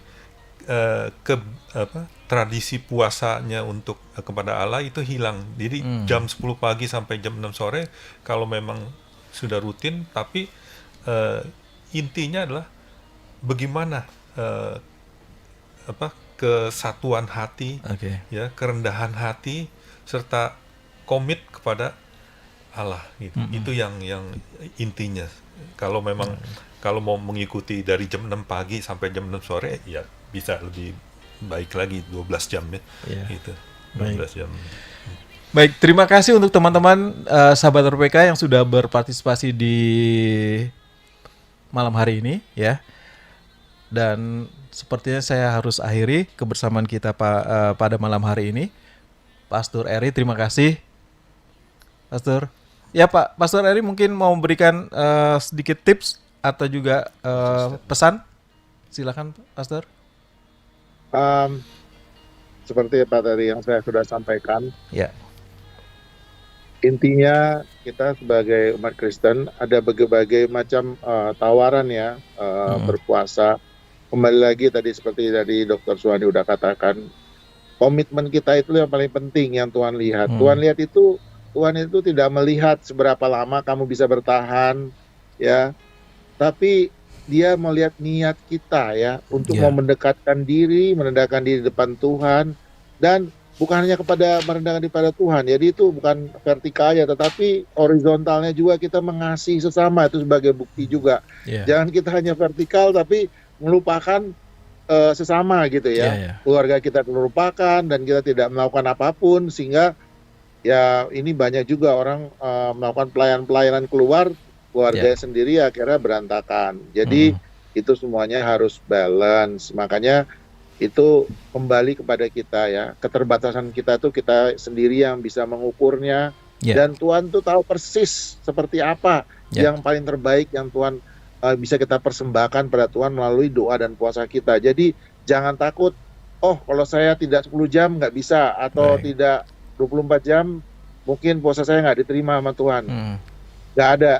tradisi puasanya untuk kepada Allah itu hilang. Jadi jam 10 pagi sampai jam 6 sore kalau memang sudah rutin, tapi intinya adalah bagaimana kesatuan hati, ya, kerendahan hati serta komit kepada Allah gitu. Itu yang intinya. Kalau memang kalau mau mengikuti dari jam 6 pagi sampai jam 6 sore ya bisa lebih baik lagi 12 jam ya. Gitu. 12 jam. Baik, terima kasih untuk teman-teman sahabat RPK yang sudah berpartisipasi di malam hari ini ya. Dan sepertinya saya harus akhiri kebersamaan kita pada malam hari ini. Pastor Eri, terima kasih. Pastor. Ya Pak, Pastor Eri mungkin mau memberikan sedikit tips atau juga pesan. Silakan Pastor. Seperti Pak tadi yang saya sudah sampaikan. Ya. Intinya kita sebagai umat Kristen ada berbagai macam tawaran ya berpuasa. Kembali lagi tadi seperti tadi Dr. Suhandi udah katakan, komitmen kita itu yang paling penting yang Tuhan lihat. Tuhan itu tidak melihat seberapa lama kamu bisa bertahan ya, tapi Dia melihat niat kita ya untuk mau mendekatkan diri depan Tuhan, dan bukan hanya merendahkan diri pada Tuhan. Jadi itu bukan vertikal ya, tetapi horizontalnya juga kita mengasihi sesama, itu sebagai bukti juga. Jangan kita hanya vertikal tapi melupakan sesama gitu ya. Keluarga kita terlupakan dan kita tidak melakukan apapun, sehingga ya ini banyak juga orang melakukan pelayanan keluar, keluarga sendiri akhirnya berantakan. Jadi itu semuanya harus balance. Makanya itu kembali kepada kita ya. Keterbatasan kita tuh kita sendiri yang bisa mengukurnya. Dan Tuhan tuh tahu persis seperti apa yang paling terbaik yang Tuhan bisa kita persembahkan pada Tuhan melalui doa dan puasa kita. Jadi jangan takut, oh kalau saya tidak 10 jam nggak bisa, atau tidak 24 jam mungkin puasa saya nggak diterima sama Tuhan. Nggak ada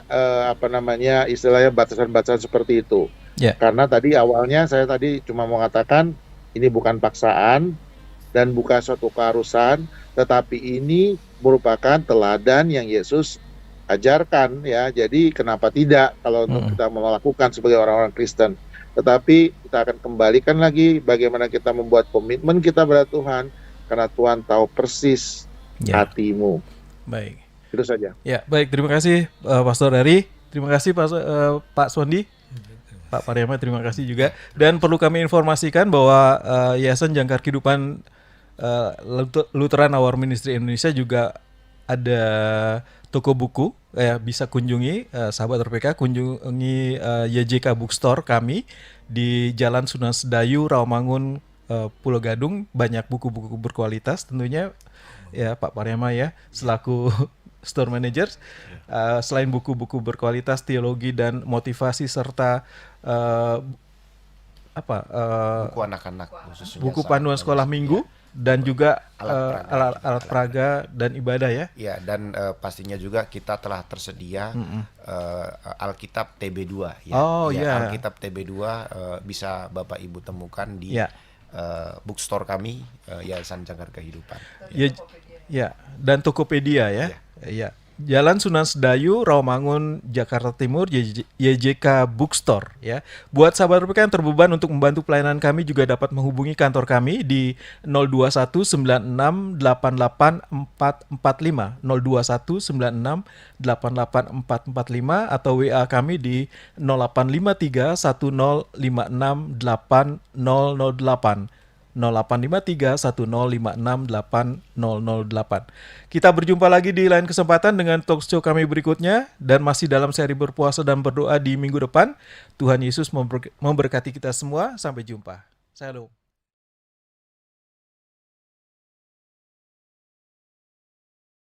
istilahnya batasan-batasan seperti itu. Ya. Karena tadi awalnya saya tadi cuma mau katakan ini bukan paksaan dan bukan suatu keharusan, tetapi ini merupakan teladan yang Yesus ajarkan ya. Jadi kenapa tidak kalau untuk kita melakukan sebagai orang-orang Kristen. Tetapi kita akan kembalikan lagi bagaimana kita membuat komitmen kita pada Tuhan, karena Tuhan tahu persis hatimu. Baik. Itu saja. Ya, baik. Terima kasih Pastor Eri. Terima kasih Pak Sondi. Pak Pariama, terima kasih juga. Dan perlu kami informasikan bahwa Yayasan Jangkar Kehidupan Lutheran Our Ministry Indonesia juga ada toko buku. Bisa kunjungi sahabat RPK, kunjungi YJK Bookstore kami di Jalan Sunan Sedayu, Rawamangun, Pulau Gadung. Banyak buku-buku berkualitas tentunya ya Pak Pariama ya selaku store manager. Selain buku-buku berkualitas teologi dan motivasi serta buku anak-anak khususnya buku panduan sekolah minggu dan juga alat peraga dan ibadah ya. Ya, dan pastinya juga kita telah tersedia Alkitab TB2 ya. Oh ya. Alkitab TB2 bisa Bapak Ibu temukan di bookstore kami Yayasan Jangkar Kehidupan. Ya, dan Tokopedia ya. Ya. Jalan Sunan Sedayu, Rawamangun, Jakarta Timur, YJK Bookstore ya. Buat sahabat RPK yang terbeban untuk membantu pelayanan kami juga dapat menghubungi kantor kami di 02196884445 02196884445 atau WA kami di 085310568008 085310568008. Kita berjumpa lagi di lain kesempatan dengan talk show kami berikutnya dan masih dalam seri berpuasa dan berdoa di minggu depan. Tuhan Yesus memberkati kita semua. Sampai jumpa. Shalom.